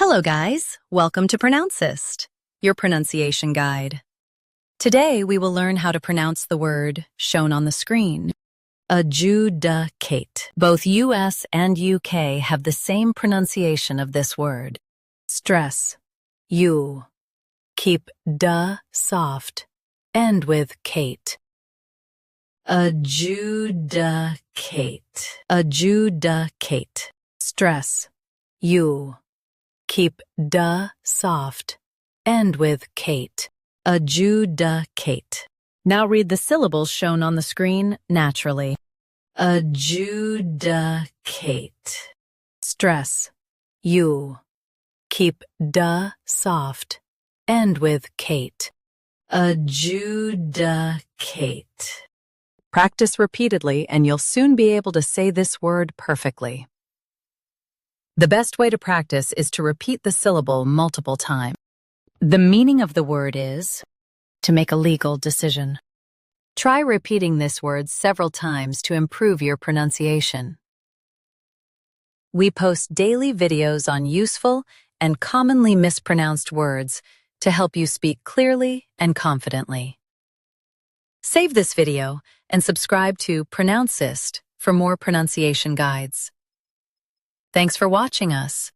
Hello guys, welcome to Pronouncist, your pronunciation guide. Today we will learn how to pronounce the word shown on the screen. Adjudicate. Both US and UK have the same pronunciation of this word. Stress. U. Keep duh soft. End with Kate. Adjudicate. Adjudicate. Stress. U. Keep duh soft. End with Kate. Adjudicate. Now read the syllables shown on the screen naturally. Adjudicate. Stress. U. Keep duh soft. End with Kate. Adjudicate. Practice repeatedly and you'll soon be able to say this word perfectly. The best way to practice is to repeat the syllable multiple times. The meaning of the word is to make a legal decision. Try repeating this word several times to improve your pronunciation. We post daily videos on useful and commonly mispronounced words to help you speak clearly and confidently. Save this video and subscribe to Pronouncist for more pronunciation guides. Thanks for watching us.